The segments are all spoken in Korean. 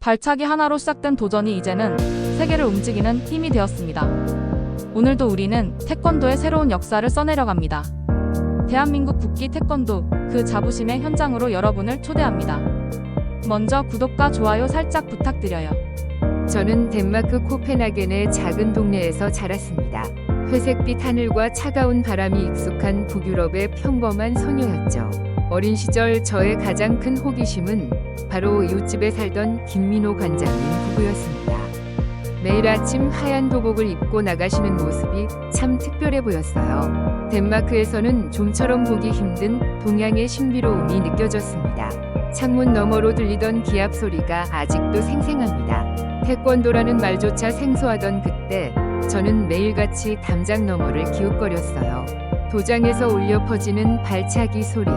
발차기 하나로 시작된 도전이 이제는 세계를 움직이는 힘이 되었습니다. 오늘도 우리는 태권도의 새로운 역사를 써내려갑니다. 대한민국 국기 태권도 그 자부심의 현장으로 여러분을 초대합니다. 먼저 구독과 좋아요 살짝 부탁드려요. 저는 덴마크 코펜하겐의 작은 동네에서 자랐습니다. 회색빛 하늘과 차가운 바람이 익숙한 북유럽의 평범한 소녀였죠. 어린 시절 저의 가장 큰 호기심은 바로 이웃집에 살던 김민호 관장님 부부였습니다. 매일 아침 하얀 도복을 입고 나가시는 모습이 참 특별해 보였어요. 덴마크에서는 좀처럼 보기 힘든 동양의 신비로움이 느껴졌습니다. 창문 너머로 들리던 기합 소리가 아직도 생생합니다. 태권도라는 말조차 생소하던 그때 저는 매일같이 담장 너머를 기웃거렸어요. 도장에서 울려 퍼지는 발차기 소리,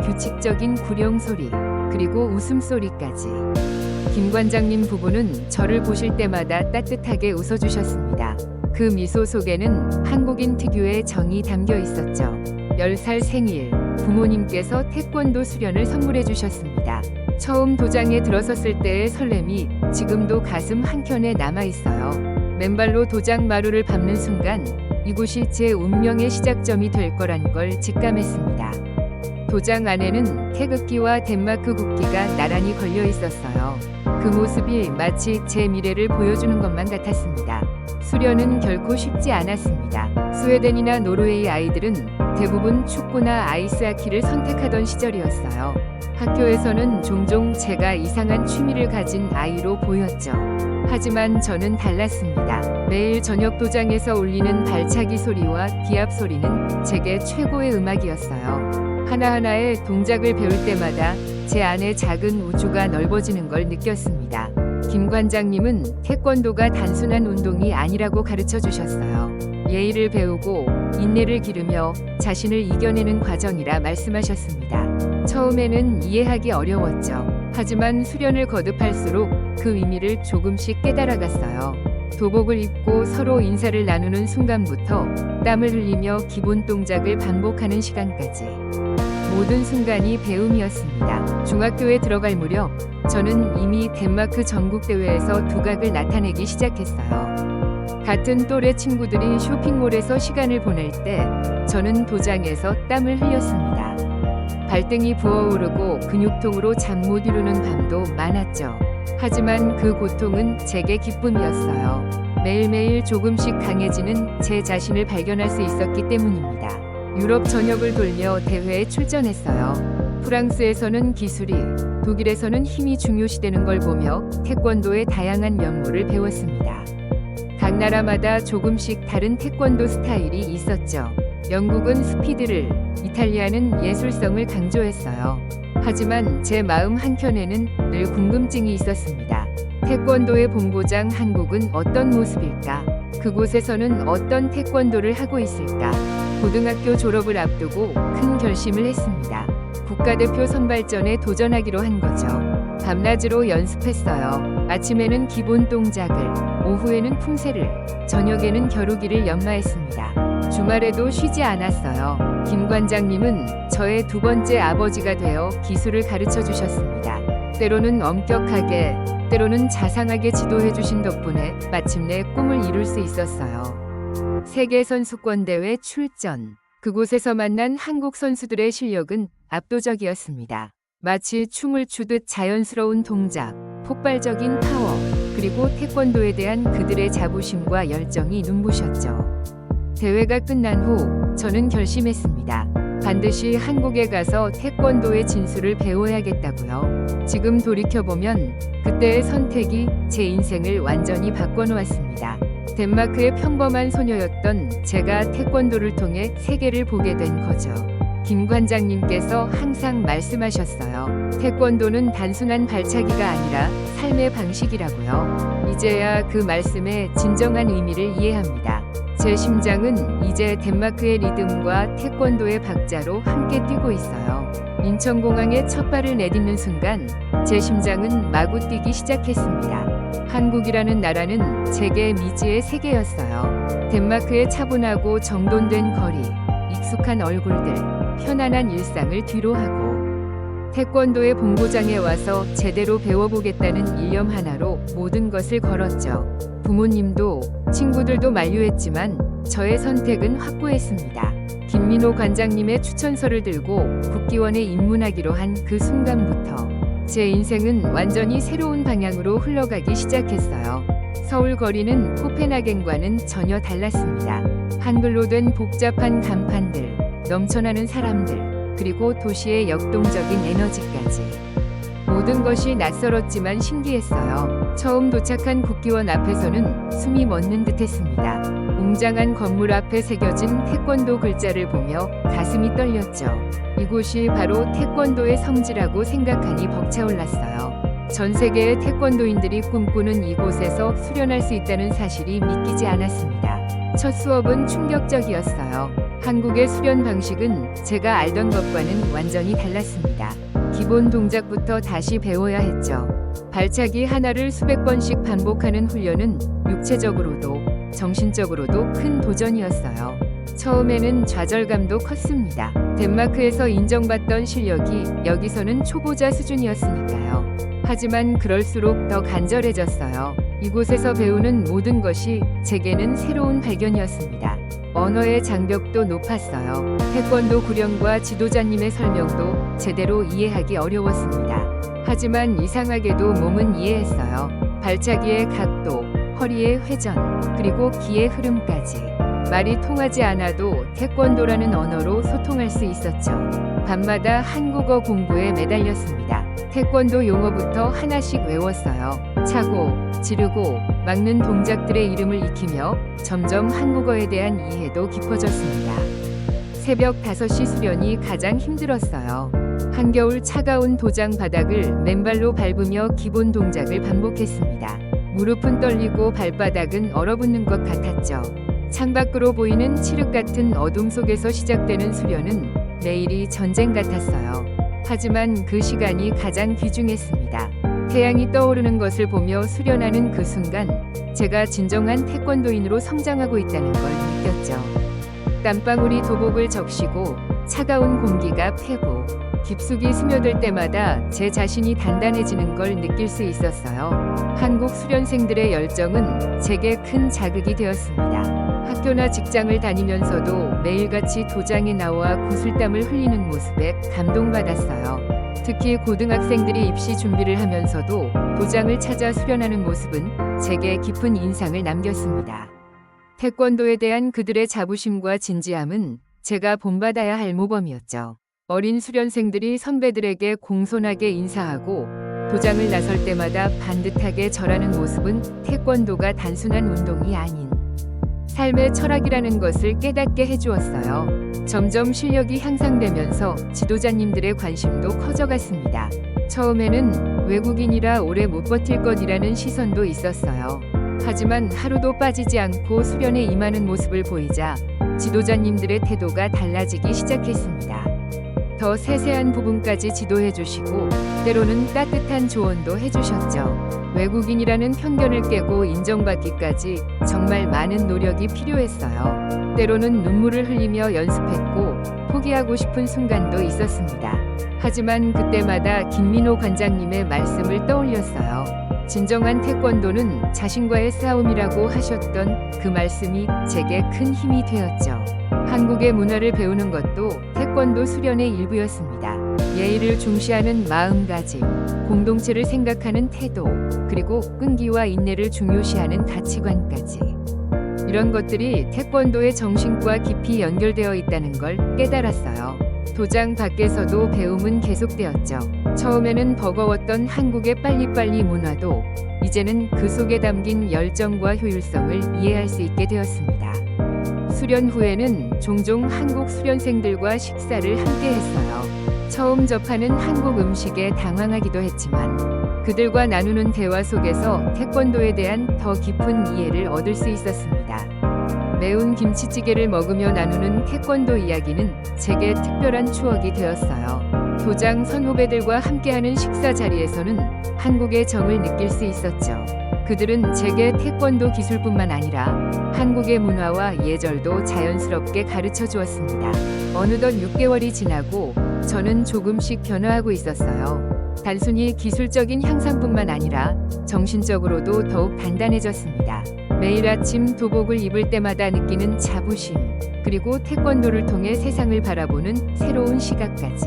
규칙적인 구령 소리, 그리고 웃음소리까지. 김 관장님 부부는 저를 보실 때마다 따뜻하게 웃어주셨습니다. 그 미소 속에는 한국인 특유의 정이 담겨 있었죠. 10살 생일, 부모님께서 태권도 수련을 선물해 주셨습니다. 처음 도장에 들어섰을 때의 설렘이 지금도 가슴 한켠에 남아있어요. 맨발로 도장 마루를 밟는 순간 이곳이 제 운명의 시작점이 될 거란 걸 직감했습니다. 도장 안에는 태극기와 덴마크 국기가 나란히 걸려 있었어요. 그 모습이 마치 제 미래를 보여주는 것만 같았습니다. 수련은 결코 쉽지 않았습니다. 스웨덴이나 노르웨이 아이들은 대부분 축구나 아이스하키를 선택하던 시절이었어요. 학교에서는 종종 제가 이상한 취미를 가진 아이로 보였죠. 하지만 저는 달랐습니다. 매일 저녁 도장에서 울리는 발차기 소리와 기합 소리는 제게 최고의 음악이었어요. 하나하나의 동작을 배울 때마다 제 안에 작은 우주가 넓어지는 걸 느꼈습니다. 김 관장님은 태권도가 단순한 운동이 아니라고 가르쳐 주셨어요. 예의를 배우고 인내를 기르며 자신을 이겨내는 과정이라 말씀하셨습니다. 처음에는 이해하기 어려웠죠. 하지만 수련을 거듭할수록 그 의미를 조금씩 깨달아갔어요. 도복을 입고 서로 인사를 나누는 순간부터 땀을 흘리며 기본 동작을 반복하는 시간까지 모든 순간이 배움이었습니다. 중학교에 들어갈 무렵 저는 이미 덴마크 전국대회에서 두각을 나타내기 시작했어요. 같은 또래 친구들이 쇼핑몰에서 시간을 보낼 때 저는 도장에서 땀을 흘렸습니다. 발등이 부어오르고 근육통으로 잠 못 이루는 밤도 많았죠. 하지만 그 고통은 제게 기쁨이었어요. 매일매일 조금씩 강해지는 제 자신을 발견할 수 있었기 때문입니다. 유럽 전역을 돌며 대회에 출전했어요. 프랑스에서는 기술이, 독일에서는 힘이 중요시되는 걸 보며 태권도의 다양한 면모를 배웠습니다. 각 나라마다 조금씩 다른 태권도 스타일이 있었죠. 영국은 스피드를, 이탈리아는 예술성을 강조했어요. 하지만 제 마음 한켠에는 늘 궁금증이 있었습니다. 태권도의 본고장 한국은 어떤 모습일까? 그곳에서는 어떤 태권도를 하고 있을까? 고등학교 졸업을 앞두고 큰 결심을 했습니다. 국가대표 선발전에 도전하기로 한 거죠. 밤낮으로 연습했어요. 아침에는 기본 동작을, 오후에는 품새를, 저녁에는 겨루기를 연마했습니다. 주말에도 쉬지 않았어요. 김 관장님은 저의 두 번째 아버지가 되어 기술을 가르쳐 주셨습니다. 때로는 엄격하게, 때로는 자상하게 지도해 주신 덕분에 마침내 꿈을 이룰 수 있었어요. 세계선수권대회 출전. 그곳에서 만난 한국 선수들의 실력은 압도적이었습니다. 마치 춤을 추듯 자연스러운 동작, 폭발적인 파워, 그리고 태권도에 대한 그들의 자부심과 열정이 눈부셨죠. 대회가 끝난 후 저는 결심했습니다. 반드시 한국에 가서 태권도의 진수를 배워야겠다고요. 지금 돌이켜보면 그때의 선택이 제 인생을 완전히 바꿔놓았습니다. 덴마크의 평범한 소녀였던 제가 태권도를 통해 세계를 보게 된 거죠. 김 관장님께서 항상 말씀하셨어요. 태권도는 단순한 발차기가 아니라 삶의 방식이라고요. 이제야 그 말씀의 진정한 의미를 이해합니다. 제 심장은 이제 덴마크의 리듬과 태권도의 박자로 함께 뛰고 있어요. 인천공항에 첫 발을 내딛는 순간 제 심장은 마구 뛰기 시작했습니다. 한국이라는 나라는 제게 미지의 세계였어요. 덴마크의 차분하고 정돈된 거리, 익숙한 얼굴들, 편안한 일상을 뒤로하고 태권도의 본고장에 와서 제대로 배워보겠다는 일념 하나로 모든 것을 걸었죠. 부모님도 친구들도 만류했지만 저의 선택은 확고했습니다. 김민호 관장님의 추천서를 들고 국기원에 입문하기로 한 그 순간부터 제 인생은 완전히 새로운 방향으로 흘러가기 시작했어요. 서울 거리는 코펜하겐과는 전혀 달랐습니다. 한글로 된 복잡한 간판들, 넘쳐나는 사람들, 그리고 도시의 역동적인 에너지까지. 모든 것이 낯설었지만 신기했어요. 처음 도착한 국기원 앞에서는 숨이 멎는 듯했습니다. 웅장한 건물 앞에 새겨진 태권도 글자를 보며 가슴이 떨렸죠. 이곳이 바로 태권도의 성지라고 생각하니 벅차올랐어요. 전 세계의 태권도인들이 꿈꾸는 이곳에서 수련할 수 있다는 사실이 믿기지 않았습니다. 첫 수업은 충격적이었어요. 한국의 수련 방식은 제가 알던 것과는 완전히 달랐습니다. 기본 동작부터 다시 배워야 했죠. 발차기 하나를 수백 번씩 반복하는 훈련은 육체적으로도 정신적으로도 큰 도전이었어요. 처음에는 좌절감도 컸습니다. 덴마크에서 인정받던 실력이 여기서는 초보자 수준이었으니까요. 하지만 그럴수록 더 간절해졌어요. 이곳에서 배우는 모든 것이 제게는 새로운 발견이었습니다. 언어의 장벽도 높았어요. 태권도 구령과 지도자님의 설명도 제대로 이해하기 어려웠습니다. 하지만 이상하게도 몸은 이해했어요. 발차기의 각도, 허리의 회전, 그리고 기의 흐름까지. 말이 통하지 않아도 태권도라는 언어로 소통할 수 있었죠. 밤마다 한국어 공부에 매달렸습니다. 태권도 용어부터 하나씩 외웠어요. 차고, 지르고, 막는 동작들의 이름을 익히며 점점 한국어에 대한 이해도 깊어졌습니다. 새벽 5시 수련이 가장 힘들었어요. 한겨울 차가운 도장 바닥을 맨발로 밟으며 기본 동작을 반복했습니다. 무릎은 떨리고 발바닥은 얼어붙는 것 같았죠. 창밖으로 보이는 칠흑 같은 어둠 속에서 시작되는 수련은 매일이 전쟁 같았어요. 하지만 그 시간이 가장 귀중했습니다. 태양이 떠오르는 것을 보며 수련하는 그 순간 제가 진정한 태권도인으로 성장하고 있다는 걸 느꼈죠. 땀방울이 도복을 적시고 차가운 공기가 폐부, 깊숙이 스며들 때마다 제 자신이 단단해지는 걸 느낄 수 있었어요. 한국 수련생들의 열정은 제게 큰 자극이 되었습니다. 학교나 직장을 다니면서도 매일같이 도장에 나와 구슬땀을 흘리는 모습에 감동받았어요. 특히 고등학생들이 입시 준비를 하면서도 도장을 찾아 수련하는 모습은 제게 깊은 인상을 남겼습니다. 태권도에 대한 그들의 자부심과 진지함은 제가 본받아야 할 모범이었죠. 어린 수련생들이 선배들에게 공손하게 인사하고 도장을 나설 때마다 반듯하게 절하는 모습은 태권도가 단순한 운동이 아닌 삶의 철학이라는 것을 깨닫게 해주었어요. 점점 실력이 향상되면서 지도자님들의 관심도 커져갔습니다. 처음에는 외국인이라 오래 못 버틸 것이라는 시선도 있었어요. 하지만 하루도 빠지지 않고 수련에 임하는 모습을 보이자 지도자님들의 태도가 달라지기 시작했습니다. 더 세세한 부분까지 지도해 주시고 때로는 따뜻한 조언도 해주셨죠. 외국인이라는 편견을 깨고 인정받기까지 정말 많은 노력이 필요했어요. 때로는 눈물을 흘리며 연습했고 포기하고 싶은 순간도 있었습니다. 하지만 그때마다 김민호 관장님의 말씀을 떠올렸어요. 진정한 태권도는 자신과의 싸움이라고 하셨던 그 말씀이 제게 큰 힘이 되었죠. 한국의 문화를 배우는 것도 태권도 수련의 일부였습니다. 예의를 중시하는 마음가짐, 공동체를 생각하는 태도, 그리고 끈기와 인내를 중요시하는 가치관까지. 이런 것들이 태권도의 정신과 깊이 연결되어 있다는 걸 깨달았어요. 도장 밖에서도 배움은 계속되었죠. 처음에는 버거웠던 한국의 빨리빨리 문화도 이제는 그 속에 담긴 열정과 효율성을 이해할 수 있게 되었습니다. 수련 후에는 종종 한국 수련생들과 식사를 함께 했어요. 처음 접하는 한국 음식에 당황하기도 했지만 그들과 나누는 대화 속에서 태권도에 대한 더 깊은 이해를 얻을 수 있었습니다. 매운 김치찌개를 먹으며 나누는 태권도 이야기는 제게 특별한 추억이 되었어요. 도장 선후배들과 함께하는 식사 자리에서는 한국의 정을 느낄 수 있었죠. 그들은 제게 태권도 기술뿐만 아니라 한국의 문화와 예절도 자연스럽게 가르쳐 주었습니다. 어느덧 6개월이 지나고 저는 조금씩 변화하고 있었어요. 단순히 기술적인 향상뿐만 아니라 정신적으로도 더욱 단단해졌습니다. 매일 아침 도복을 입을 때마다 느끼는 자부심, 그리고 태권도를 통해 세상을 바라보는 새로운 시각까지.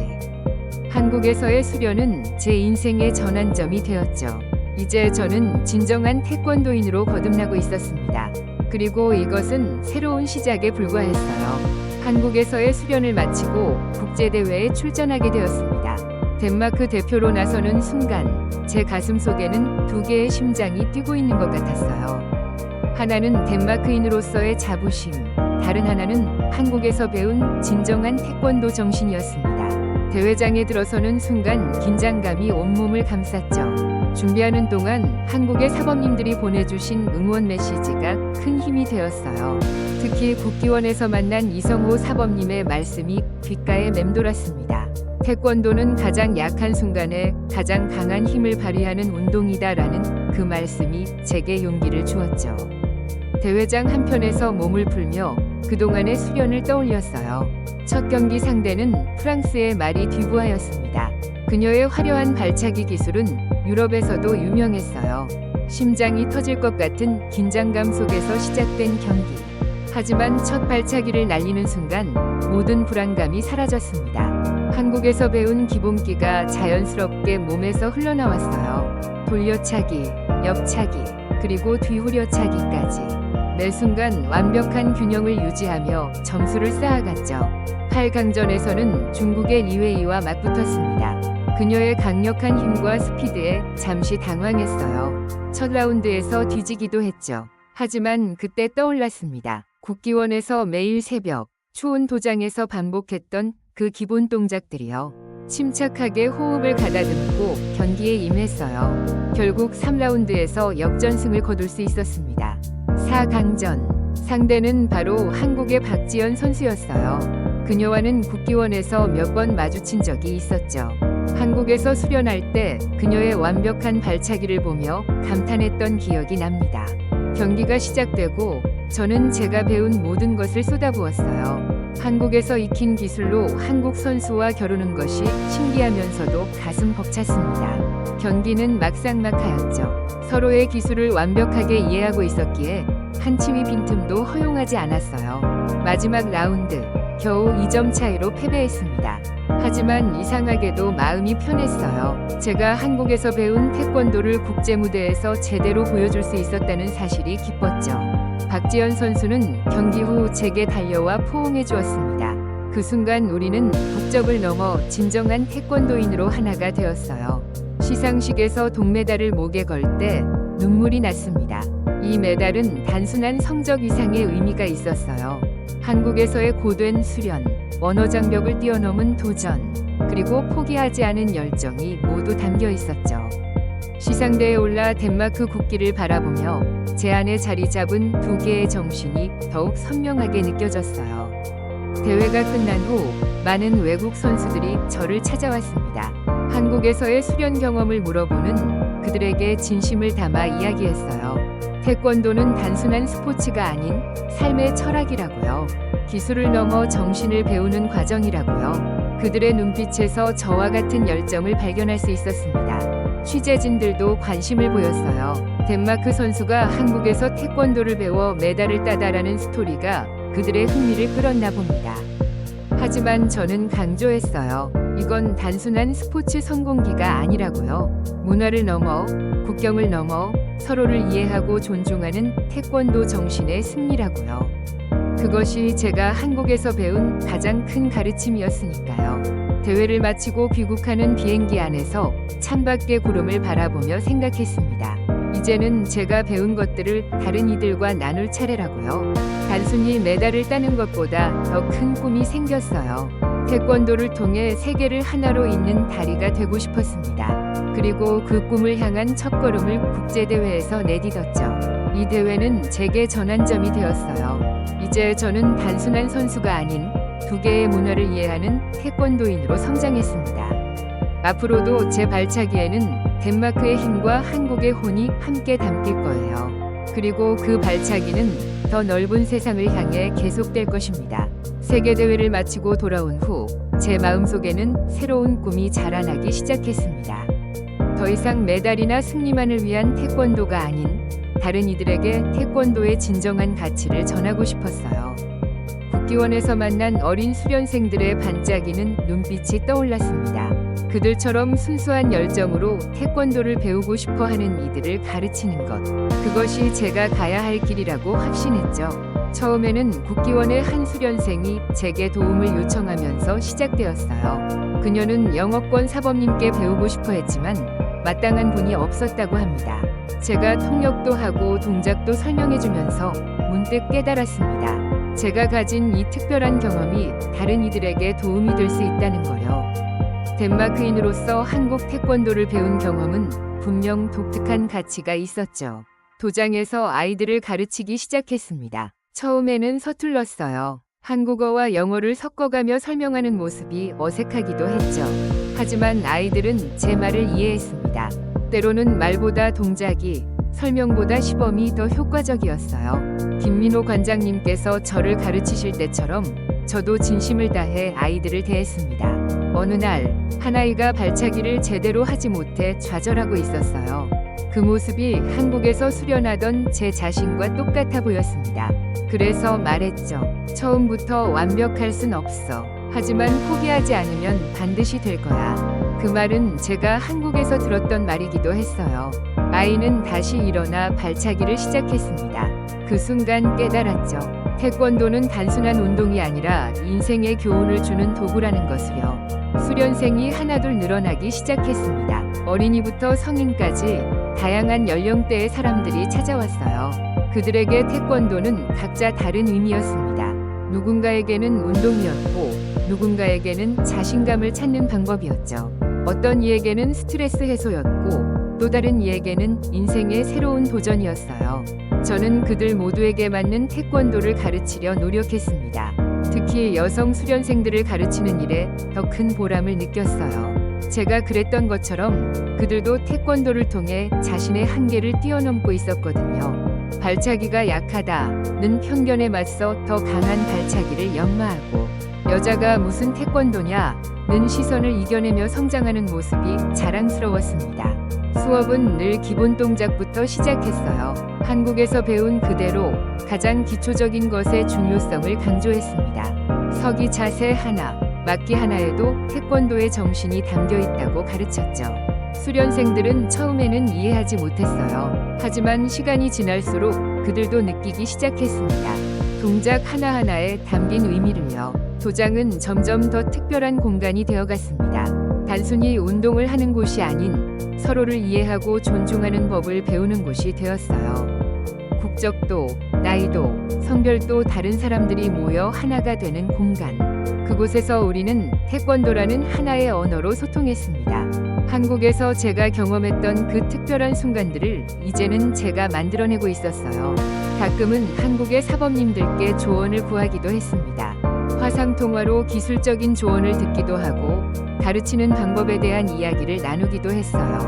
한국에서의 수련은 제 인생의 전환점이 되었죠. 이제 저는 진정한 태권도인으로 거듭나고 있었습니다. 그리고 이것은 새로운 시작에 불과했어요. 한국에서의 수련을 마치고 국제대회에 출전하게 되었습니다. 덴마크 대표로 나서는 순간 제 가슴 속에는 두 개의 심장이 뛰고 있는 것 같았어요. 하나는 덴마크인으로서의 자부심, 다른 하나는 한국에서 배운 진정한 태권도 정신이었습니다. 대회장에 들어서는 순간 긴장감이 온몸을 감쌌죠. 준비하는 동안 한국의 사범님들이 보내주신 응원 메시지가 큰 힘이 되었어요. 특히 국기원에서 만난 이성호 사범님의 말씀이 귓가에 맴돌았습니다. 태권도는 가장 약한 순간에 가장 강한 힘을 발휘하는 운동이다라는 그 말씀이 제게 용기를 주었죠. 대회장 한편에서 몸을 풀며 그동안의 수련을 떠올렸어요. 첫 경기 상대는 프랑스의 마리 듀부아였습니다. 그녀의 화려한 발차기 기술은 유럽에서도 유명했어요. 심장이 터질 것 같은 긴장감 속에서 시작된 경기. 하지만 첫 발차기를 날리는 순간 모든 불안감이 사라졌습니다. 한국에서 배운 기본기가 자연스럽게 몸에서 흘러나왔어요. 돌려차기, 옆차기, 그리고 뒤후려차기까지. 매 순간 완벽한 균형을 유지하며 점수를 쌓아갔죠. 8강전에서는 중국의 리웨이와 맞붙었습니다. 그녀의 강력한 힘과 스피드에 잠시 당황했어요. 첫 라운드에서 뒤지기도 했죠. 하지만 그때 떠올랐습니다. 국기원에서 매일 새벽 추운 도장에서 반복했던 그 기본 동작들이요. 침착하게 호흡을 가다듬고 경기에 임했어요. 결국 3라운드에서 역전승을 거둘 수 있었습니다. 4강전. 상대는 바로 한국의 박지연 선수였어요. 그녀와는 국기원에서 몇 번 마주친 적이 있었죠. 한국에서 수련할 때 그녀의 완벽한 발차기를 보며 감탄했던 기억이 납니다. 경기가 시작되고 저는 제가 배운 모든 것을 쏟아부었어요. 한국에서 익힌 기술로 한국 선수와 겨루는 것이 신기하면서도 가슴 벅찼습니다. 경기는 막상막하였죠. 서로의 기술을 완벽하게 이해하고 있었기에 한치의 빈틈도 허용하지 않았어요. 마지막 라운드, 겨우 2점 차이로 패배했습니다. 하지만 이상하게도 마음이 편했어요. 제가 한국에서 배운 태권도를 국제 무대에서 제대로 보여줄 수 있었다는 사실이 기뻤죠. 박지연 선수는 경기 후 제게 달려와 포옹해 주었습니다. 그 순간 우리는 국적을 넘어 진정한 태권도인으로 하나가 되었어요. 시상식에서 동메달을 목에 걸 때 눈물이 났습니다. 이 메달은 단순한 성적 이상의 의미가 있었어요. 한국에서의 고된 수련, 언어 장벽을 뛰어넘은 도전, 그리고 포기하지 않은 열정이 모두 담겨 있었죠. 시상대에 올라 덴마크 국기를 바라보며 제 안에 자리 잡은 두 개의 정신이 더욱 선명하게 느껴졌어요. 대회가 끝난 후 많은 외국 선수들이 저를 찾아왔습니다. 한국에서의 수련 경험을 물어보는 그들에게 진심을 담아 이야기했어요. 태권도는 단순한 스포츠가 아닌 삶의 철학이라고요. 기술을 넘어 정신을 배우는 과정이라고요. 그들의 눈빛에서 저와 같은 열정을 발견할 수 있었습니다. 취재진들도 관심을 보였어요. 덴마크 선수가 한국에서 태권도를 배워 메달을 따다라는 스토리가 그들의 흥미를 끌었나 봅니다. 하지만 저는 강조했어요. 이건 단순한 스포츠 성공기가 아니라고요. 문화를 넘어, 국경을 넘어 서로를 이해하고 존중하는 태권도 정신의 승리라고요. 그것이 제가 한국에서 배운 가장 큰 가르침이었으니까요. 대회를 마치고 귀국하는 비행기 안에서 창밖의 구름을 바라보며 생각했습니다. 이제는 제가 배운 것들을 다른 이들과 나눌 차례라고요. 단순히 메달을 따는 것보다 더 큰 꿈이 생겼어요. 태권도를 통해 세계를 하나로 잇는 다리가 되고 싶었습니다. 그리고 그 꿈을 향한 첫걸음을 국제대회에서 내딛었죠. 이 대회는 제게 전환점이 되었어요. 이제 저는 단순한 선수가 아닌 두 개의 문화를 이해하는 태권도인으로 성장했습니다. 앞으로도 제 발차기에는 덴마크의 힘과 한국의 혼이 함께 담길 거예요. 그리고 그 발차기는 더 넓은 세상을 향해 계속될 것입니다. 세계대회를 마치고 돌아온 후 제 마음속에는 새로운 꿈이 자라나기 시작했습니다. 더 이상 메달이나 승리만을 위한 태권도가 아닌 다른 이들에게 태권도의 진정한 가치를 전하고 싶었어요. 국기원에서 만난 어린 수련생들의 반짝이는 눈빛이 떠올랐습니다. 그들처럼 순수한 열정으로 태권도를 배우고 싶어 하는 이들을 가르치는 것. 그것이 제가 가야 할 길이라고 확신했죠. 처음에는 국기원의 한 수련생이 제게 도움을 요청하면서 시작되었어요. 그녀는 영어권 사범님께 배우고 싶어 했지만 마땅한 분이 없었다고 합니다. 제가 통역도 하고 동작도 설명해주면서 문득 깨달았습니다. 제가 가진 이 특별한 경험이 다른 이들에게 도움이 될 수 있다는 거요. 덴마크인으로서 한국 태권도를 배운 경험은 분명 독특한 가치가 있었죠. 도장에서 아이들을 가르치기 시작했습니다. 처음에는 서툴렀어요. 한국어와 영어를 섞어가며 설명하는 모습이 어색하기도 했죠. 하지만 아이들은 제 말을 이해했습니다. 때로는 말보다 동작이, 설명보다 시범이 더 효과적이었어요. 김민호 관장님께서 저를 가르치실 때처럼 저도 진심을 다해 아이들을 대했습니다. 어느 날, 한 아이가 발차기를 제대로 하지 못해 좌절하고 있었어요. 그 모습이 한국에서 수련하던 제 자신과 똑같아 보였습니다. 그래서 말했죠. 처음부터 완벽할 순 없어. 하지만 포기하지 않으면 반드시 될 거야. 그 말은 제가 한국에서 들었던 말이기도 했어요. 아이는 다시 일어나 발차기를 시작했습니다. 그 순간 깨달았죠. 태권도는 단순한 운동이 아니라 인생의 교훈을 주는 도구라는 것을요. 수련생이 하나둘 늘어나기 시작했습니다. 어린이부터 성인까지 다양한 연령대의 사람들이 찾아왔어요. 그들에게 태권도는 각자 다른 의미였습니다. 누군가에게는 운동이었고 누군가에게는 자신감을 찾는 방법이었죠. 어떤 이에게는 스트레스 해소였고 또 다른 이에게는 인생의 새로운 도전이었어요. 저는 그들 모두에게 맞는 태권도를 가르치려 노력했습니다. 특히 여성 수련생들을 가르치는 일에 더 큰 보람을 느꼈어요. 제가 그랬던 것처럼 그들도 태권도를 통해 자신의 한계를 뛰어넘고 있었거든요. 발차기가 약하다는 편견에 맞서 더 강한 발차기를 연마하고 여자가 무슨 태권도냐는 시선을 이겨내며 성장하는 모습이 자랑스러웠습니다. 수업은 늘 기본 동작부터 시작했어요. 한국에서 배운 그대로 가장 기초적인 것의 중요성을 강조했습니다. 서기 자세 하나, 맞기 하나에도 태권도의 정신이 담겨 있다고 가르쳤죠. 수련생들은 처음에는 이해하지 못했어요. 하지만 시간이 지날수록 그들도 느끼기 시작했습니다. 동작 하나하나에 담긴 의미를요. 도장은 점점 더 특별한 공간이 되어갔습니다. 단순히 운동을 하는 곳이 아닌 서로를 이해하고 존중하는 법을 배우는 곳이 되었어요. 국적도, 나이도, 성별도 다른 사람들이 모여 하나가 되는 공간. 그곳에서 우리는 태권도라는 하나의 언어로 소통했습니다. 한국에서 제가 경험했던 그 특별한 순간들을 이제는 제가 만들어내고 있었어요. 가끔은 한국의 사범님들께 조언을 구하기도 했습니다. 화상통화로 기술적인 조언을 듣기도 하고 가르치는 방법에 대한 이야기를 나누기도 했어요.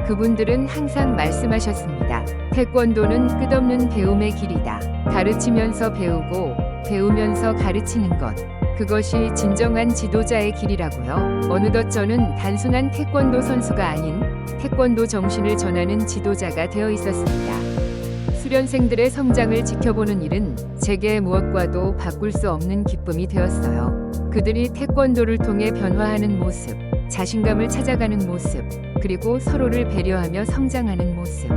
그분들은 항상 말씀하셨습니다. 태권도는 끝없는 배움의 길이다. 가르치면서 배우고 배우면서 가르치는 것. 그것이 진정한 지도자의 길이라고요. 어느덧 저는 단순한 태권도 선수가 아닌 태권도 정신을 전하는 지도자가 되어 있었습니다. 수련생들의 성장을 지켜보는 일은 제게 무엇과도 바꿀 수 없는 기쁨이 되었어요. 그들이 태권도를 통해 변화하는 모습, 자신감을 찾아가는 모습, 그리고 서로를 배려하며 성장하는 모습.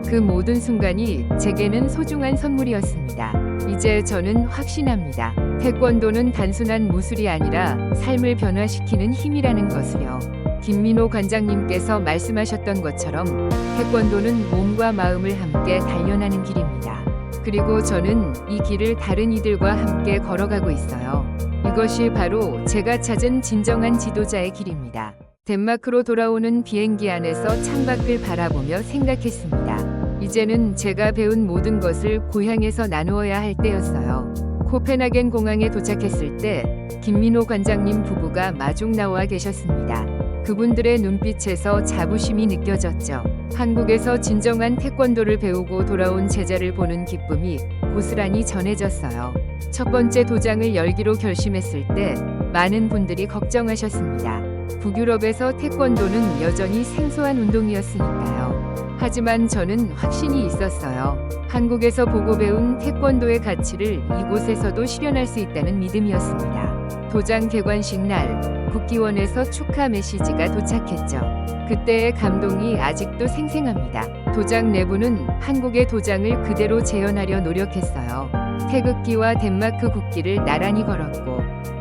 그 모든 순간이 제게는 소중한 선물이었습니다. 이제 저는 확신합니다. 태권도는 단순한 무술이 아니라 삶을 변화시키는 힘이라는 것을요. 김민호 관장님께서 말씀하셨던 것처럼 태권도는 몸과 마음을 함께 단련하는 길입니다. 그리고 저는 이 길을 다른 이들과 함께 걸어가고 있어요. 이것이 바로 제가 찾은 진정한 지도자의 길입니다. 덴마크로 돌아오는 비행기 안에서 창밖을 바라보며 생각했습니다. 이제는 제가 배운 모든 것을 고향에서 나누어야 할 때였어요. 코펜하겐 공항에 도착했을 때 김민호 관장님 부부가 마중 나와 계셨습니다. 그분들의 눈빛에서 자부심이 느껴졌죠. 한국에서 진정한 태권도를 배우고 돌아온 제자를 보는 기쁨이 고스란히 전해졌어요. 첫 번째 도장을 열기로 결심했을 때 많은 분들이 걱정하셨습니다. 북유럽에서 태권도는 여전히 생소한 운동이었으니까요. 하지만 저는 확신이 있었어요. 한국에서 보고 배운 태권도의 가치를 이곳에서도 실현할 수 있다는 믿음이었습니다. 도장 개관식 날 국기원에서 축하 메시지가 도착했죠. 그때의 감동이 아직도 생생합니다. 도장 내부는 한국의 도장을 그대로 재현하려 노력했어요. 태극기와 덴마크 국기를 나란히 걸었고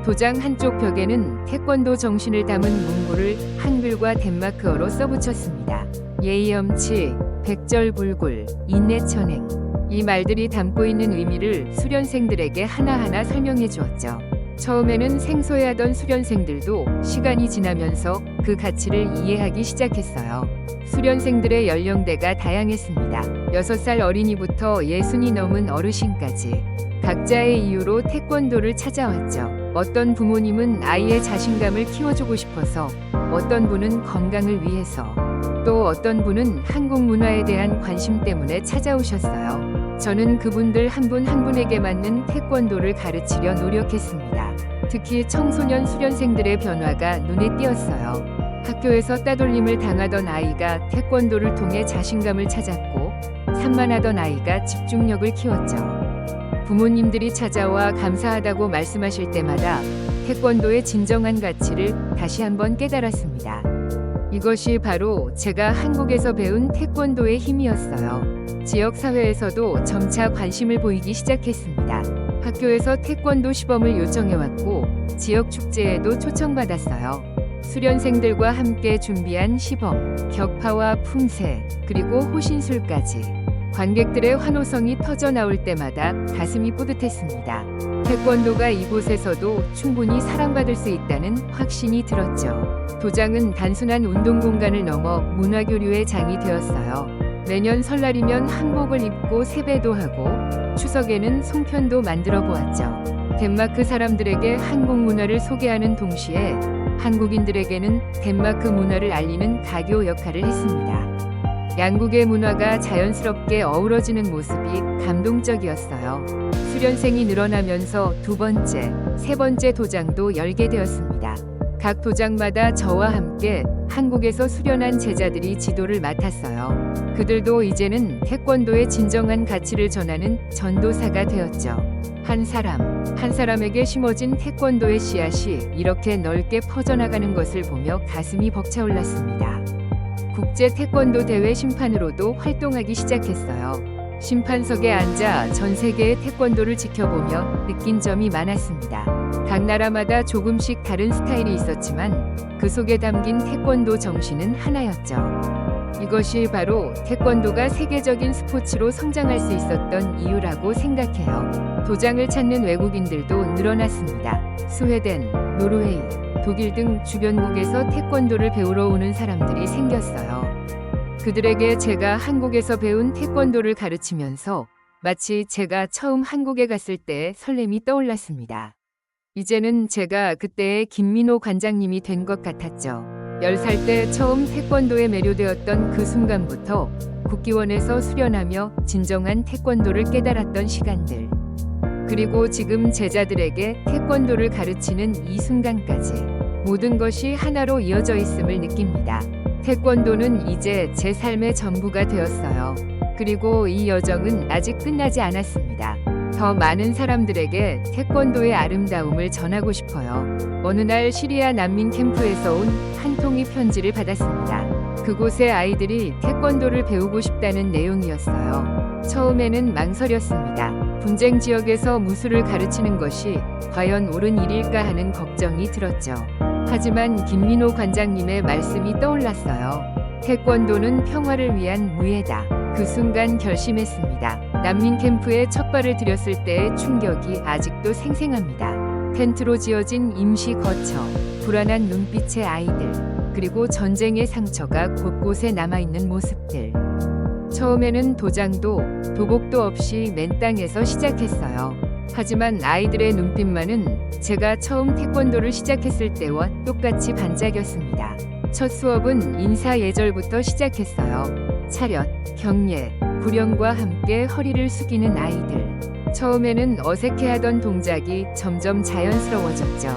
도장 한쪽 벽에는 태권도 정신을 담은 문구를 한글과 덴마크어로 써붙였습니다. 예의엄치, 백절불굴, 인내천행. 이 말들이 담고 있는 의미를 수련생들에게 하나하나 설명해 주었죠. 처음에는 생소해하던 수련생들도 시간이 지나면서 그 가치를 이해하기 시작했어요. 수련생들의 연령대가 다양했습니다. 6살 어린이부터 60이 넘은 어르신까지 각자의 이유로 태권도를 찾아왔죠. 어떤 부모님은 아이의 자신감을 키워주고 싶어서, 어떤 분은 건강을 위해서, 또 어떤 분은 한국 문화에 대한 관심 때문에 찾아오셨어요. 저는 그분들 한 분 한 분에게 맞는 태권도를 가르치려 노력했습니다. 특히 청소년 수련생들의 변화가 눈에 띄었어요. 학교에서 따돌림을 당하던 아이가 태권도를 통해 자신감을 찾았고, 산만하던 아이가 집중력을 키웠죠. 부모님들이 찾아와 감사하다고 말씀하실 때마다 태권도의 진정한 가치를 다시 한번 깨달았습니다. 이것이 바로 제가 한국에서 배운 태권도의 힘이었어요. 지역사회에서도 점차 관심을 보이기 시작했습니다. 학교에서 태권도 시범을 요청해왔고 지역 축제에도 초청받았어요. 수련생들과 함께 준비한 시범, 격파와 품새, 그리고 호신술까지. 관객들의 환호성이 터져나올 때마다 가슴이 뿌듯했습니다. 태권도가 이곳에서도 충분히 사랑받을 수 있다는 확신이 들었죠. 도장은 단순한 운동 공간을 넘어 문화교류의 장이 되었어요. 매년 설날이면 한복을 입고 세배도 하고 추석에는 송편도 만들어 보았죠. 덴마크 사람들에게 한국 문화를 소개하는 동시에 한국인들에게는 덴마크 문화를 알리는 가교 역할을 했습니다. 양국의 문화가 자연스럽게 어우러지는 모습이 감동적이었어요. 수련생이 늘어나면서 두 번째, 세 번째 도장도 열게 되었습니다. 각 도장마다 저와 함께 한국에서 수련한 제자들이 지도를 맡았어요. 그들도 이제는 태권도의 진정한 가치를 전하는 전도사가 되었죠. 한 사람에게 심어진 태권도의 씨앗이 이렇게 넓게 퍼져나가는 것을 보며 가슴이 벅차올랐습니다. 국제 태권도 대회 심판으로도 활동하기 시작했어요. 심판석에 앉아 전 세계의 태권도를 지켜보며 느낀 점이 많았습니다. 각 나라마다 조금씩 다른 스타일이 있었지만 그 속에 담긴 태권도 정신은 하나였죠. 이것이 바로 태권도가 세계적인 스포츠로 성장할 수 있었던 이유라고 생각해요. 도장을 찾는 외국인들도 늘어났습니다. 스웨덴, 노르웨이, 독일 등 주변국에서 태권도를 배우러 오는 사람들이 생겼어요. 그들에게 제가 한국에서 배운 태권도를 가르치면서 마치 제가 처음 한국에 갔을 때의 설렘이 떠올랐습니다. 이제는 제가 그때의 김민호 관장님이 된 것 같았죠. 10살 때 처음 태권도에 매료되었던 그 순간부터 국기원에서 수련하며 진정한 태권도를 깨달았던 시간들. 그리고 지금 제자들에게 태권도를 가르치는 이 순간까지 모든 것이 하나로 이어져 있음을 느낍니다. 태권도는 이제 제 삶의 전부가 되었어요. 그리고 이 여정은 아직 끝나지 않았습니다. 더 많은 사람들에게 태권도의 아름다움을 전하고 싶어요. 어느 날 시리아 난민 캠프에서 온 한 통의 편지를 받았습니다. 그곳의 아이들이 태권도를 배우고 싶다는 내용이었어요. 처음에는 망설였습니다. 분쟁 지역에서 무술을 가르치는 것이 과연 옳은 일일까 하는 걱정이 들었죠. 하지만 김민호 관장님의 말씀이 떠올랐어요. 태권도는 평화를 위한 무예다. 그 순간 결심했습니다. 난민 캠프에 첫 발을 들였을 때의 충격이 아직도 생생합니다. 텐트로 지어진 임시 거처, 불안한 눈빛의 아이들, 그리고 전쟁의 상처가 곳곳에 남아있는 모습들. 처음에는 도장도 도복도 없이 맨 땅에서 시작했어요. 하지만 아이들의 눈빛만은 제가 처음 태권도를 시작했을 때와 똑같이 반짝였습니다. 첫 수업은 인사 예절부터 시작했어요. 차렷, 경례, 구령과 함께 허리를 숙이는 아이들. 처음에는 어색해하던 동작이 점점 자연스러워졌죠.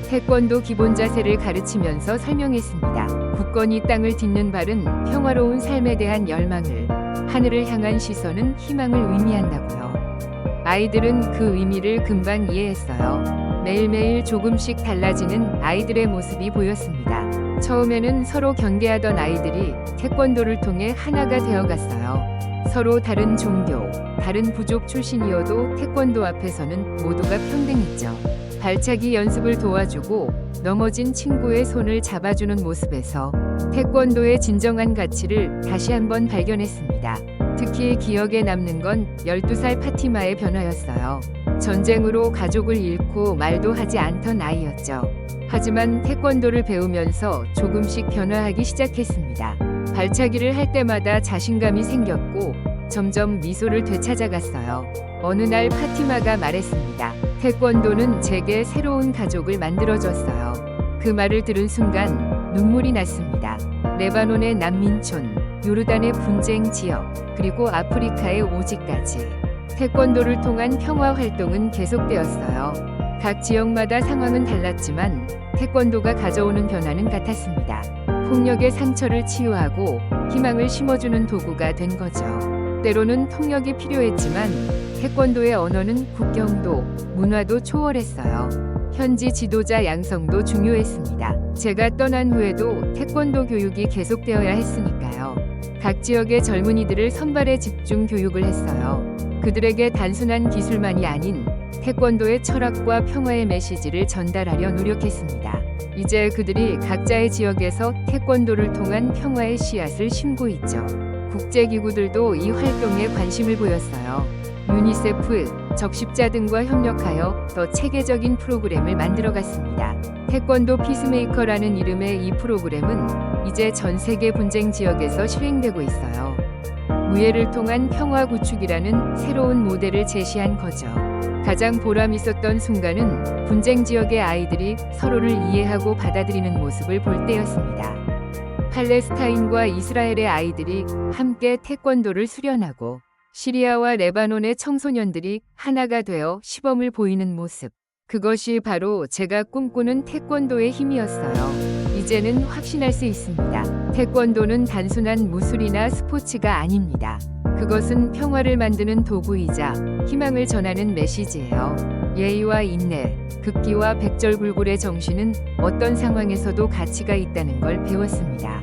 태권도 기본 자세를 가르치면서 설명했습니다. 굳건히 땅을 딛는 발은 평화로운 삶에 대한 열망을, 하늘을 향한 시선은 희망을 의미한다고요. 아이들은 그 의미를 금방 이해했어요. 매일매일 조금씩 달라지는 아이들의 모습이 보였습니다. 처음에는 서로 경계하던 아이들이 태권도를 통해 하나가 되어갔어요. 서로 다른 종교, 다른 부족 출신이어도 태권도 앞에서는 모두가 평등했죠. 발차기 연습을 도와주고 넘어진 친구의 손을 잡아주는 모습에서 태권도의 진정한 가치를 다시 한번 발견했습니다. 특히 기억에 남는 건 12살 파티마의 변화였어요. 전쟁으로 가족을 잃고 말도 하지 않던 아이였죠. 하지만 태권도를 배우면서 조금씩 변화하기 시작했습니다. 발차기를 할 때마다 자신감이 생겼고 점점 미소를 되찾아갔어요. 어느 날 파티마가 말했습니다. 태권도는 제게 새로운 가족을 만들어줬어요. 그 말을 들은 순간 눈물이 났습니다. 레바논의 난민촌, 요르단의 분쟁 지역, 그리고 아프리카의 오지까지 태권도를 통한 평화 활동은 계속되었어요. 각 지역마다 상황은 달랐지만 태권도가 가져오는 변화는 같았습니다. 폭력의 상처를 치유하고 희망을 심어주는 도구가 된 거죠. 때로는 통역이 필요했지만 태권도의 언어는 국경도, 문화도 초월했어요. 현지 지도자 양성도 중요했습니다. 제가 떠난 후에도 태권도 교육이 계속되어야 했으니까요. 각 지역의 젊은이들을 선발해 집중 교육을 했어요. 그들에게 단순한 기술만이 아닌 태권도의 철학과 평화의 메시지를 전달하려 노력했습니다. 이제 그들이 각자의 지역에서 태권도를 통한 평화의 씨앗을 심고 있죠. 국제기구들도 이 활동에 관심을 보였어요. 유니세프, 적십자 등과 협력하여 더 체계적인 프로그램을 만들어갔습니다. 태권도 피스메이커라는 이름의 이 프로그램은 이제 전 세계 분쟁 지역에서 실행되고 있어요. 무예를 통한 평화 구축이라는 새로운 모델을 제시한 거죠. 가장 보람 있었던 순간은 분쟁 지역의 아이들이 서로를 이해하고 받아들이는 모습을 볼 때였습니다. 팔레스타인과 이스라엘의 아이들이 함께 태권도를 수련하고 시리아와 레바논의 청소년들이 하나가 되어 시범을 보이는 모습. 그것이 바로 제가 꿈꾸는 태권도의 힘이었어요. 이제는 확신할 수 있습니다. 태권도는 단순한 무술이나 스포츠가 아닙니다. 그것은 평화를 만드는 도구이자 희망을 전하는 메시지예요. 예의와 인내, 극기와 백절불굴의 정신은 어떤 상황에서도 가치가 있다는 걸 배웠습니다.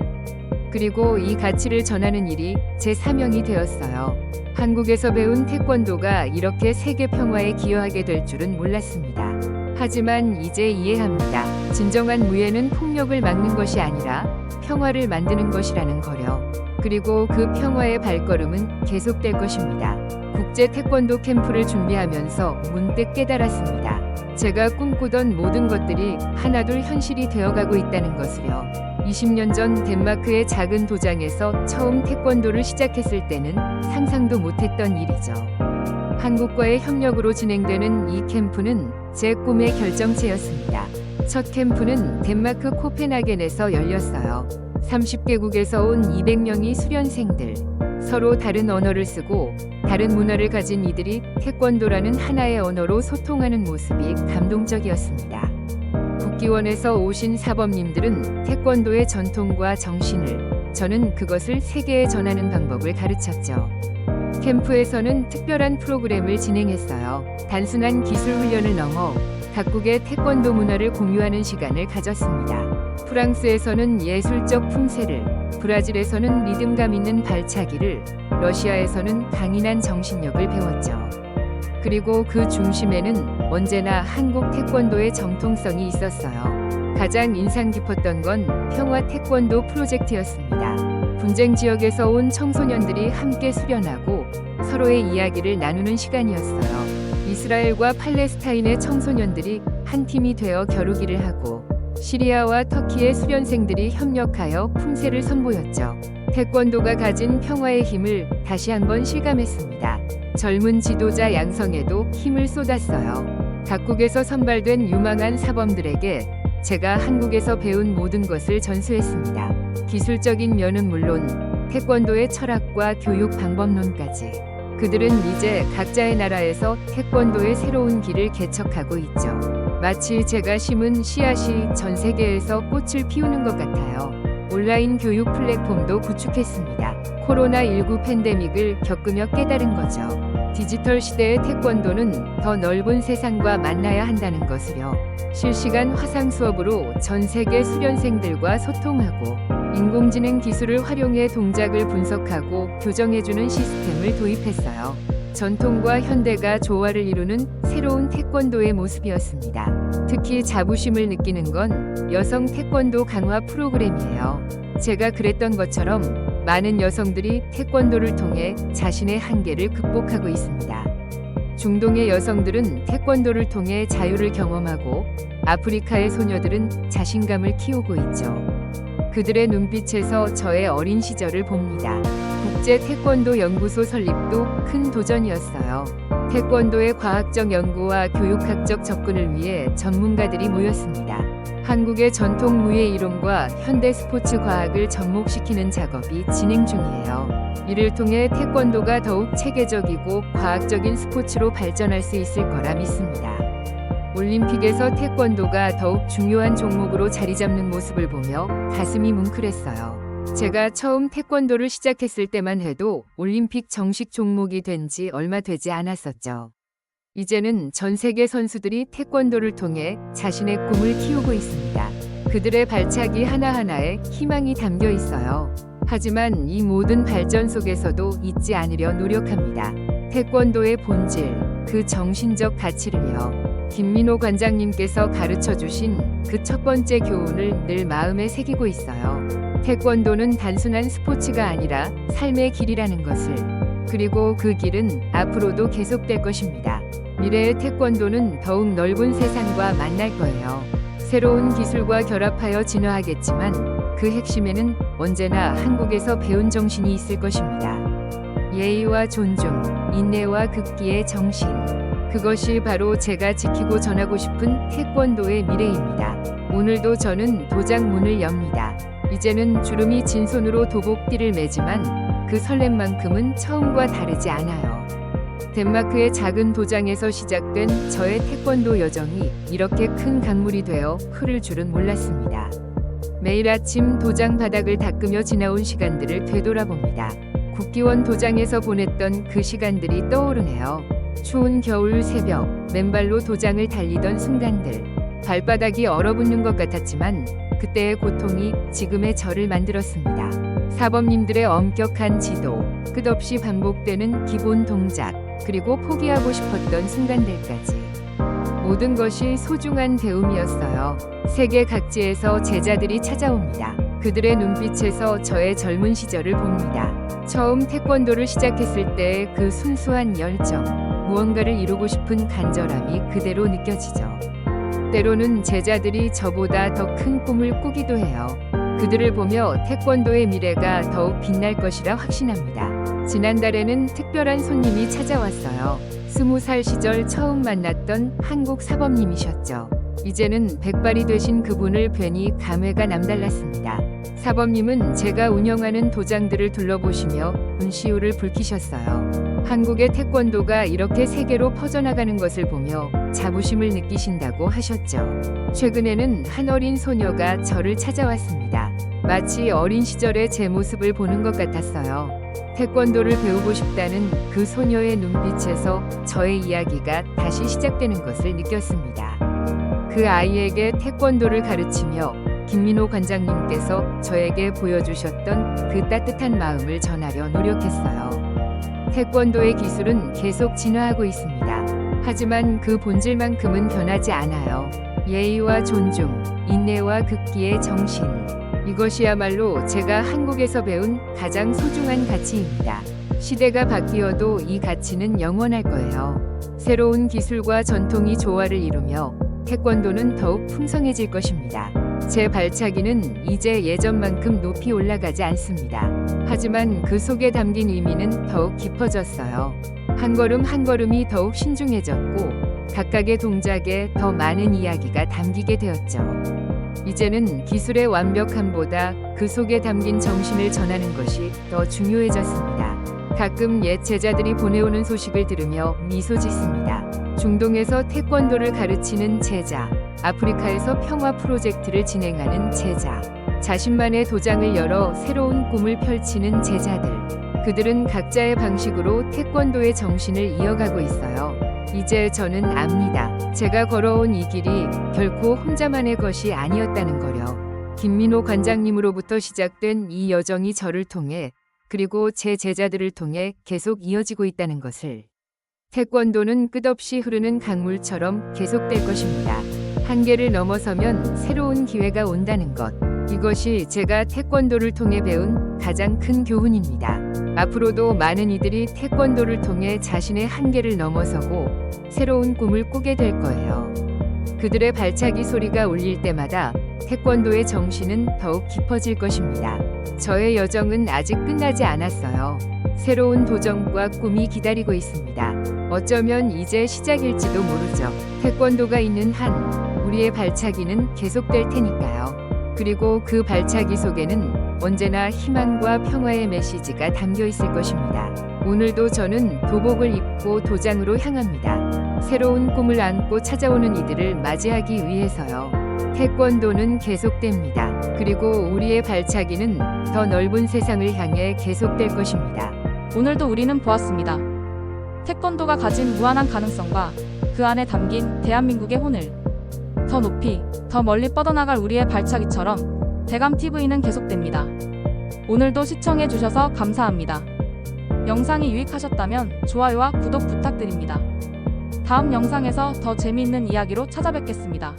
그리고 이 가치를 전하는 일이 제 사명이 되었어요. 한국에서 배운 태권도가 이렇게 세계 평화에 기여하게 될 줄은 몰랐습니다. 하지만 이제 이해합니다. 진정한 무예는 폭력을 막는 것이 아니라 평화를 만드는 것이라는 거요. 그리고 그 평화의 발걸음은 계속될 것입니다. 국제 태권도 캠프를 준비하면서 문득 깨달았습니다. 제가 꿈꾸던 모든 것들이 하나둘 현실이 되어가고 있다는 것을요. 20년 전 덴마크의 작은 도장에서 처음 태권도를 시작했을 때는 상상도 못했던 일이죠. 한국과의 협력으로 진행되는 이 캠프는 제 꿈의 결정체였습니다. 첫 캠프는 덴마크 코펜하겐에서 열렸어요. 30개국에서 온 200명의 수련생들, 서로 다른 언어를 쓰고 다른 문화를 가진 이들이 태권도라는 하나의 언어로 소통하는 모습이 감동적이었습니다. 국기원에서 오신 사범님들은 태권도의 전통과 정신을, 저는 그것을 세계에 전하는 방법을 가르쳤죠. 캠프에서는 특별한 프로그램을 진행했어요. 단순한 기술 훈련을 넘어 각국의 태권도 문화를 공유하는 시간을 가졌습니다. 프랑스에서는 예술적 품새를, 브라질에서는 리듬감 있는 발차기를, 러시아에서는 강인한 정신력을 배웠죠. 그리고 그 중심에는 언제나 한국 태권도의 정통성이 있었어요. 가장 인상 깊었던 건 평화 태권도 프로젝트였습니다. 분쟁 지역에서 온 청소년들이 함께 수련하고 서로의 이야기를 나누는 시간이었어요. 이스라엘과 팔레스타인의 청소년들이 한 팀이 되어 겨루기를 하고 시리아와 터키의 수련생들이 협력하여 품새를 선보였죠. 태권도가 가진 평화의 힘을 다시 한번 실감했습니다. 젊은 지도자 양성에도 힘을 쏟았어요. 각국에서 선발된 유망한 사범들에게 제가 한국에서 배운 모든 것을 전수했습니다. 기술적인 면은 물론 태권도의 철학과 교육 방법론까지. 그들은 이제 각자의 나라에서 태권도의 새로운 길을 개척하고 있죠. 마치 제가 심은 씨앗이 전 세계에서 꽃을 피우는 것 같아요. 온라인 교육 플랫폼도 구축했습니다. 코로나19 팬데믹을 겪으며 깨달은 거죠. 디지털 시대의 태권도는 더 넓은 세상과 만나야 한다는 것을요. 실시간 화상 수업으로 전 세계 수련생들과 소통하고 인공지능 기술을 활용해 동작을 분석하고 교정해주는 시스템을 도입했어요. 전통과 현대가 조화를 이루는 새로운 태권도의 모습이었습니다. 특히 자부심을 느끼는 건 여성 태권도 강화 프로그램이에요. 제가 그랬던 것처럼 많은 여성들이 태권도를 통해 자신의 한계를 극복하고 있습니다. 중동의 여성들은 태권도를 통해 자유를 경험하고 아프리카의 소녀들은 자신감을 키우고 있죠. 그들의 눈빛에서 저의 어린 시절을 봅니다. 국제 태권도 연구소 설립도 큰 도전이었어요. 태권도의 과학적 연구와 교육학적 접근을 위해 전문가들이 모였습니다. 한국의 전통 무예 이론과 현대 스포츠 과학을 접목시키는 작업이 진행 중이에요. 이를 통해 태권도가 더욱 체계적이고 과학적인 스포츠로 발전할 수 있을 거라 믿습니다. 올림픽에서 태권도가 더욱 중요한 종목으로 자리 잡는 모습을 보며 가슴이 뭉클했어요. 제가 처음 태권도를 시작했을 때만 해도 올림픽 정식 종목이 된 지 얼마 되지 않았었죠. 이제는 전 세계 선수들이 태권도를 통해 자신의 꿈을 키우고 있습니다. 그들의 발차기 하나하나에 희망이 담겨 있어요. 하지만 이 모든 발전 속에서도 잊지 않으려 노력합니다. 태권도의 본질, 그 정신적 가치를요. 김민호 관장님께서 가르쳐 주신 그 첫 번째 교훈을 늘 마음에 새기고 있어요. 태권도는 단순한 스포츠가 아니라 삶의 길이라는 것을. 그리고 그 길은 앞으로도 계속될 것입니다. 미래의 태권도는 더욱 넓은 세상과 만날 거예요. 새로운 기술과 결합하여 진화하겠지만 그 핵심에는 언제나 한국에서 배운 정신이 있을 것입니다. 예의와 존중, 인내와 극기의 정신. 그것이 바로 제가 지키고 전하고 싶은 태권도의 미래입니다. 오늘도 저는 도장 문을 엽니다. 이제는 주름이 진 손으로 도복띠를 매지만 그 설렘만큼은 처음과 다르지 않아요. 덴마크의 작은 도장에서 시작된 저의 태권도 여정이 이렇게 큰 강물이 되어 흐를 줄은 몰랐습니다. 매일 아침 도장 바닥을 닦으며 지나온 시간들을 되돌아봅니다. 국기원 도장에서 보냈던 그 시간들이 떠오르네요. 추운 겨울 새벽, 맨발로 도장을 달리던 순간들. 발바닥이 얼어붙는 것 같았지만 그때의 고통이 지금의 저를 만들었습니다. 사범님들의 엄격한 지도, 끝없이 반복되는 기본 동작, 그리고 포기하고 싶었던 순간들까지. 모든 것이 소중한 배움이었어요. 세계 각지에서 제자들이 찾아옵니다. 그들의 눈빛에서 저의 젊은 시절을 봅니다. 처음 태권도를 시작했을 때의 그 순수한 열정, 무언가를 이루고 싶은 간절함이 그대로 느껴지죠. 때로는 제자들이 저보다 더 큰 꿈을 꾸기도 해요. 그들을 보며 태권도의 미래가 더욱 빛날 것이라 확신합니다. 지난달에는 특별한 손님이 찾아왔어요. 20살 시절 처음 만났던 한국 사범님이셨죠. 이제는 백발이 되신 그분을 뵈니 감회가 남달랐습니다. 사범님은 제가 운영하는 도장들을 둘러보시며 운시우를 붉히셨어요. 한국의 태권도가 이렇게 세계로 퍼져나가는 것을 보며 자부심을 느끼신다고 하셨죠. 최근에는 한 어린 소녀가 저를 찾아왔습니다. 마치 어린 시절의 제 모습을 보는 것 같았어요. 태권도를 배우고 싶다는 그 소녀의 눈빛에서 저의 이야기가 다시 시작되는 것을 느꼈습니다. 그 아이에게 태권도를 가르치며 김민호 관장님께서 저에게 보여주셨던 그 따뜻한 마음을 전하려 노력했어요. 태권도의 기술은 계속 진화하고 있습니다. 하지만 그 본질만큼은 변하지 않아요. 예의와 존중, 인내와 극기의 정신. 이것이야말로 제가 한국에서 배운 가장 소중한 가치입니다. 시대가 바뀌어도 이 가치는 영원할 거예요. 새로운 기술과 전통이 조화를 이루며 태권도는 더욱 풍성해질 것입니다. 제 발차기는 이제 예전만큼 높이 올라가지 않습니다. 하지만 그 속에 담긴 의미는 더욱 깊어졌어요. 한 걸음 한 걸음이 더욱 신중해졌고 각각의 동작에 더 많은 이야기가 담기게 되었죠. 이제는 기술의 완벽함보다 그 속에 담긴 정신을 전하는 것이 더 중요해졌습니다. 가끔 옛 제자들이 보내오는 소식을 들으며 미소 짓습니다. 중동에서 태권도를 가르치는 제자, 아프리카에서 평화 프로젝트를 진행하는 제자, 자신만의 도장을 열어 새로운 꿈을 펼치는 제자들. 그들은 각자의 방식으로 태권도의 정신을 이어가고 있어요. 이제 저는 압니다. 제가 걸어온 이 길이 결코 혼자만의 것이 아니었다는 거요. 김민호 관장님으로부터 시작된 이 여정이 저를 통해 그리고 제 제자들을 통해 계속 이어지고 있다는 것을. 태권도는 끝없이 흐르는 강물처럼 계속될 것입니다. 한계를 넘어서면 새로운 기회가 온다는 것. 이것이 제가 태권도를 통해 배운 가장 큰 교훈입니다. 앞으로도 많은 이들이 태권도를 통해 자신의 한계를 넘어서고 새로운 꿈을 꾸게 될 거예요. 그들의 발차기 소리가 울릴 때마다 태권도의 정신은 더욱 깊어질 것입니다. 저의 여정은 아직 끝나지 않았어요. 새로운 도전과 꿈이 기다리고 있습니다. 어쩌면 이제 시작일지도 모르죠. 태권도가 있는 한 우리의 발차기는 계속될 테니까요. 그리고 그 발차기 속에는 언제나 희망과 평화의 메시지가 담겨 있을 것입니다. 오늘도 저는 도복을 입고 도장으로 향합니다. 새로운 꿈을 안고 찾아오는 이들을 맞이하기 위해서요. 태권도는 계속됩니다. 그리고 우리의 발차기는 더 넓은 세상을 향해 계속될 것입니다. 오늘도 우리는 보았습니다. 태권도가 가진 무한한 가능성과 그 안에 담긴 대한민국의 혼을 더 높이, 더 멀리 뻗어나갈 우리의 발차기처럼 대감TV는 계속됩니다. 오늘도 시청해주셔서 감사합니다. 영상이 유익하셨다면 좋아요와 구독 부탁드립니다. 다음 영상에서 더 재미있는 이야기로 찾아뵙겠습니다.